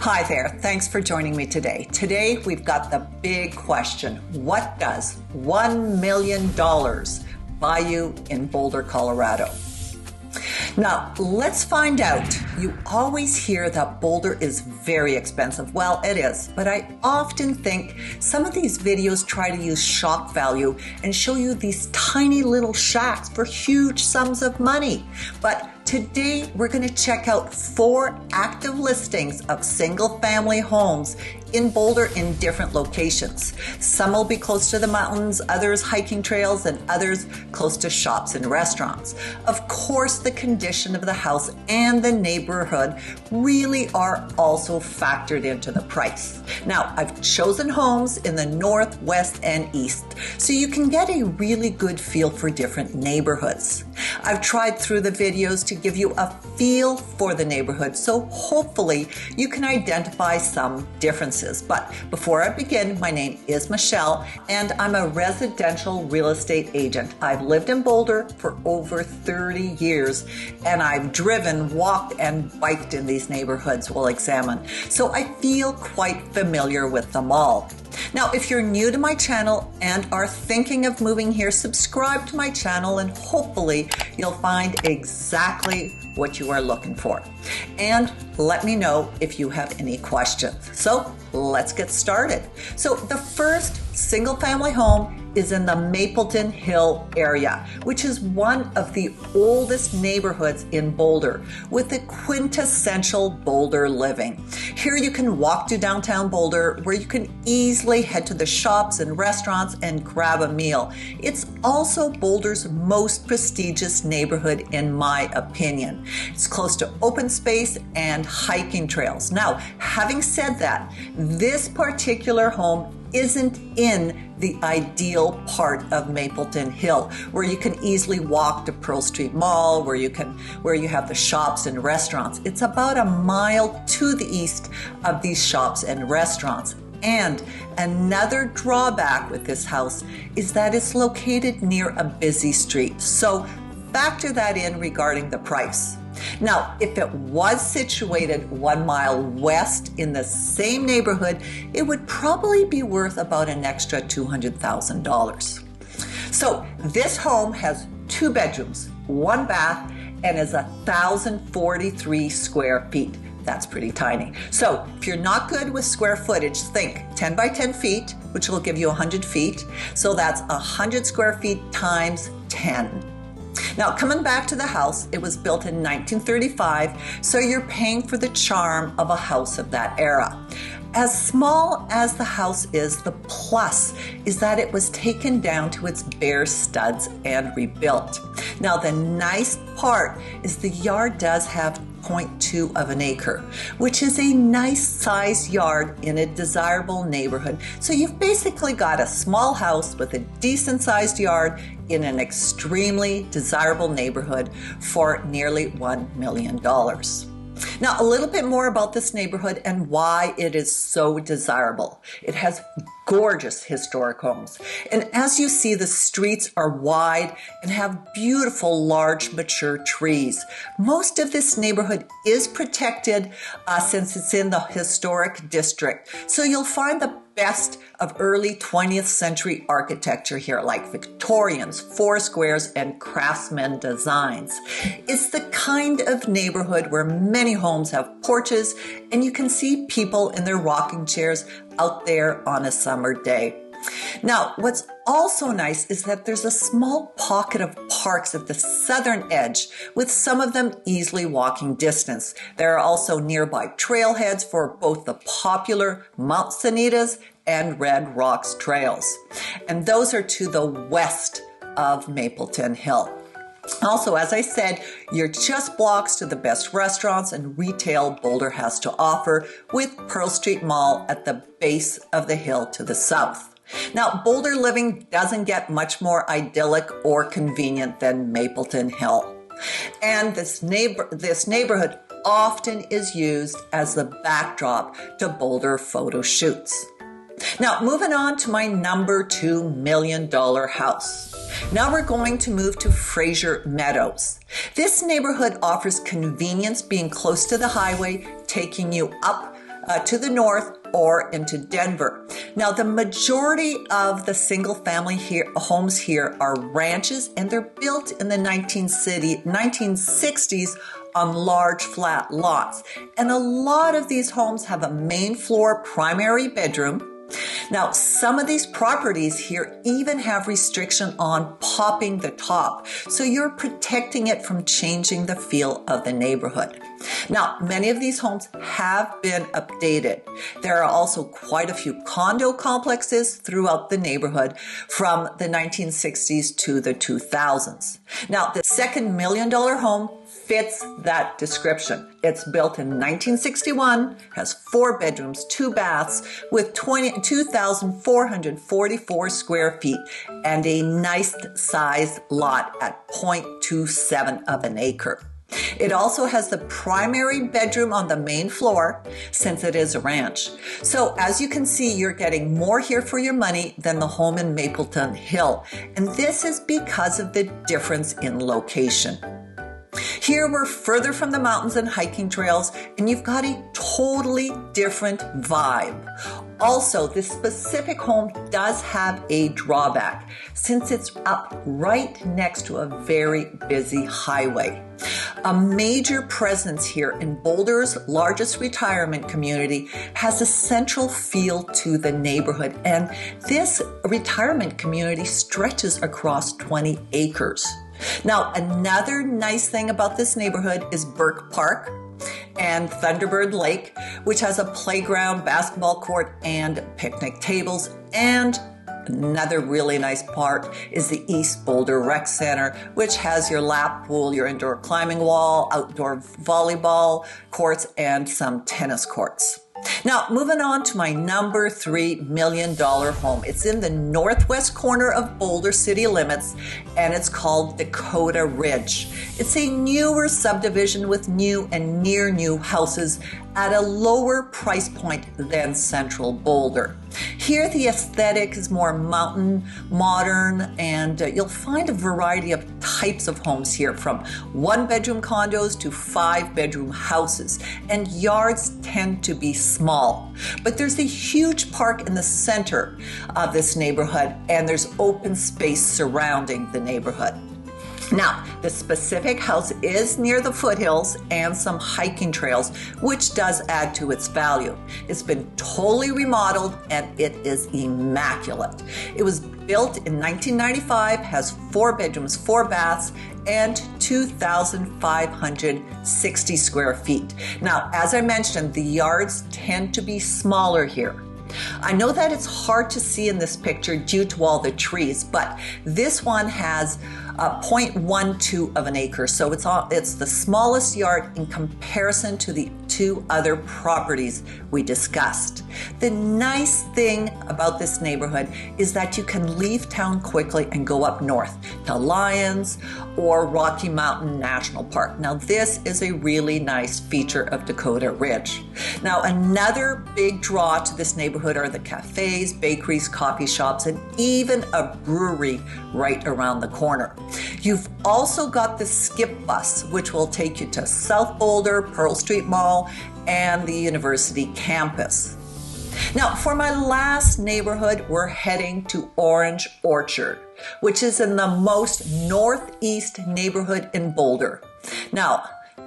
Hi there, thanks for joining me today. Today we've got the big question. What does $1 million buy you in Boulder, Colorado? Now, let's find out. You always hear that Boulder is very expensive. Well, it is, but I often think some of these videos try to use shock value and show you these tiny little shacks for huge sums of money. But today, we're going to check out 4 active listings of single-family homes in Boulder in different locations. Some will be close to the mountains, others hiking trails, and others close to shops and restaurants. Of course, the condition of the house and the neighborhood really are also factored into the price. Now, I've chosen homes in the north, west, and east, so you can get a really good feel for different neighborhoods. I've tried through the videos to give you a feel for the neighborhood, so hopefully you can identify some differences. But before I begin, my name is Michelle, and I'm a residential real estate agent. I've lived in Boulder for over 30 years, and I've driven, walked, and biked in these neighborhoods we'll examine. So I feel quite familiar with them all. Now, if you're new to my channel and are thinking of moving here, subscribe to my channel and hopefully you'll find exactly what you are looking for. And let me know if you have any questions. So let's get started. So the first single family home is in the Mapleton Hill area, which is one of the oldest neighborhoods in Boulder with the quintessential Boulder living. Here you can walk to downtown Boulder where you can easily head to the shops and restaurants and grab a meal. It's also Boulder's most prestigious neighborhood in my opinion. It's close to open space and hiking trails. Now, having said that, this particular home isn't in the ideal part of Mapleton Hill, where you can easily walk to Pearl Street Mall, where you have the shops and restaurants. It's about a mile to the east of these shops and restaurants. And another drawback with this house is that it's located near a busy street. So factor that in regarding the price. Now, if it was situated 1 mile west in the same neighborhood, it would probably be worth about an extra $200,000. So this home has 2 bedrooms, 1 bath, and is 1,043 square feet. That's pretty tiny. So if you're not good with square footage, think 10 by 10 feet, which will give you 100 feet. So that's 100 square feet times 10. Now, coming back to the house, it was built in 1935, so you're paying for the charm of a house of that era. As small as the house is, the plus is that it was taken down to its bare studs and rebuilt. Now, the nice part is the yard does have 0.2 of an acre, which is a nice sized yard in a desirable neighborhood. So you've basically got a small house with a decent sized yard in an extremely desirable neighborhood for nearly $1 million. Now, a little bit more about this neighborhood and why it is so desirable. It has gorgeous historic homes. And as you see, the streets are wide and have beautiful, large, mature trees. Most of this neighborhood is protected since it's in the historic district. So you'll find the best of early 20th century architecture here, like Victorians, Foursquares, and Craftsman designs. It's the kind of neighborhood where many homes have porches and you can see people in their rocking chairs out there on a summer day. Now, what's also nice is that there's a small pocket of parks at the southern edge, with some of them easily walking distance. There are also nearby trailheads for both the popular Mount Sanitas and Red Rocks trails. And those are to the west of Mapleton Hill. Also, as I said, you're just blocks to the best restaurants and retail Boulder has to offer, with Pearl Street Mall at the base of the hill to the south. Now, Boulder living doesn't get much more idyllic or convenient than Mapleton Hill. And this neighborhood often is used as the backdrop to Boulder photo shoots. Now, moving on to my number $2 million house. Now we're going to move to Fraser Meadows. This neighborhood offers convenience being close to the highway, taking you up to the north or into Denver. Now, the majority of the single-family homes here are ranches, and they're built in the 1960s on large flat lots. And a lot of these homes have a main floor primary bedroom. Now, some of these properties here even have restriction on popping the top, so you're protecting it from changing the feel of the neighborhood. Now, many of these homes have been updated. There are also quite a few condo complexes throughout the neighborhood from the 1960s to the 2000s. Now, the second $1 million home fits that description. It's built in 1961, has 4 bedrooms, 2 baths, with 2,444 square feet and a nice sized lot at 0.27 of an acre. It also has the primary bedroom on the main floor since it is a ranch. So as you can see, you're getting more here for your money than the home in Mapleton Hill. And this is because of the difference in location. Here we're further from the mountains and hiking trails, and you've got a totally different vibe. Also, this specific home does have a drawback since it's up right next to a very busy highway. A major presence here in Boulder's largest retirement community has a central feel to the neighborhood, and this retirement community stretches across 20 acres. Now, another nice thing about this neighborhood is Burke Park and Thunderbird Lake, which has a playground, basketball court, and picnic tables. And another really nice part is the East Boulder Rec Center, which has your lap pool, your indoor climbing wall, outdoor volleyball courts, and some tennis courts. Now, moving on to my number $3 million home. It's in the northwest corner of Boulder city limits, and it's called Dakota Ridge. It's a newer subdivision with new and near new houses at a lower price point than Central Boulder. Here, the aesthetic is more mountain, modern, and you'll find a variety of types of homes here, from 1-bedroom condos to 5-bedroom houses, and yards tend to be small. But there's a huge park in the center of this neighborhood, and there's open space surrounding the neighborhood. Now, the specific house is near the foothills and some hiking trails, which does add to its value. It's been totally remodeled and it is immaculate. It was built in 1995, has 4 bedrooms, 4 baths, and 2,560 square feet. Now, as I mentioned, the yards tend to be smaller here. I know that it's hard to see in this picture due to all the trees, but this one has 0.12 of an acre, so it's the smallest yard in comparison to the 2 other properties we discussed. The nice thing about this neighborhood is that you can leave town quickly and go up north to Lyons or Rocky Mountain National Park. Now, this is a really nice feature of Dakota Ridge. Now, another big draw to this neighborhood are the cafes, bakeries, coffee shops, and even a brewery right around the corner. You've also got the Skip bus, which will take you to South Boulder, Pearl Street Mall, and the university campus. Now, for my last neighborhood, we're heading to Orange Orchard, which is in the most northeast neighborhood in Boulder. Now,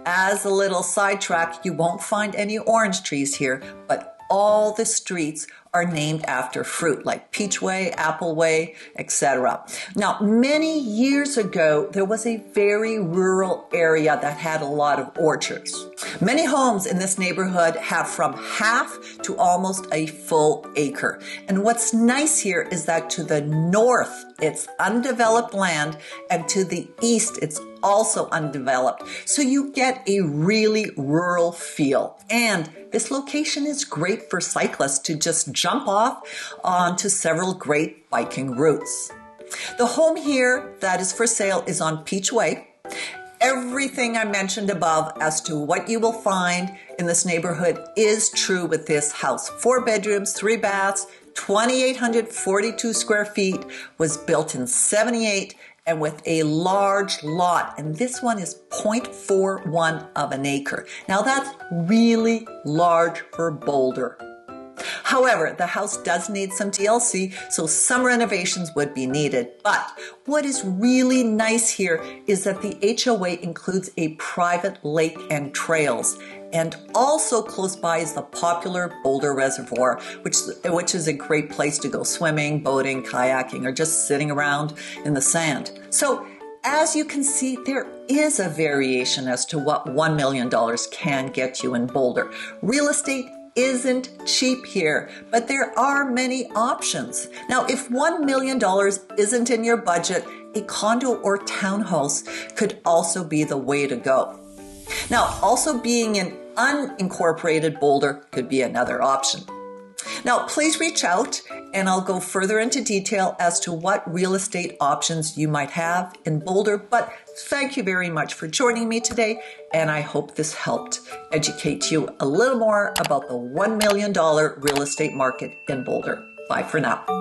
as a little sidetrack, you won't find any orange trees here, but all the streets are named after fruit, like Peach Way, Apple Way, etc. Now, many years ago, there was a very rural area that had a lot of orchards. Many homes in this neighborhood have from half to almost a full acre. And what's nice here is that to the north, it's undeveloped land, and to the east, it's also undeveloped. So you get a really rural feel. And this location is great for cyclists to just jump off onto several great biking routes. The home here that is for sale is on Peach Way. Everything I mentioned above as to what you will find in this neighborhood is true with this house. 4 bedrooms, 3 baths, 2,842 square feet, was built in '78, and with a large lot. And this one is 0.41 of an acre. Now that's really large for Boulder. However, the house does need some TLC, so some renovations would be needed. But what is really nice here is that the HOA includes a private lake and trails. And also close by is the popular Boulder Reservoir, which is a great place to go swimming, boating, kayaking, or just sitting around in the sand. So as you can see, there is a variation as to what $1 million can get you in Boulder. Real estate isn't cheap here, but there are many options. Now, if $1 million isn't in your budget, a condo or townhouse could also be the way to go. Now, also being in unincorporated Boulder could be another option. Now, please reach out and I'll go further into detail as to what real estate options you might have in Boulder. But thank you very much for joining me today, and I hope this helped educate you a little more about the $1 million real estate market in Boulder. Bye for now.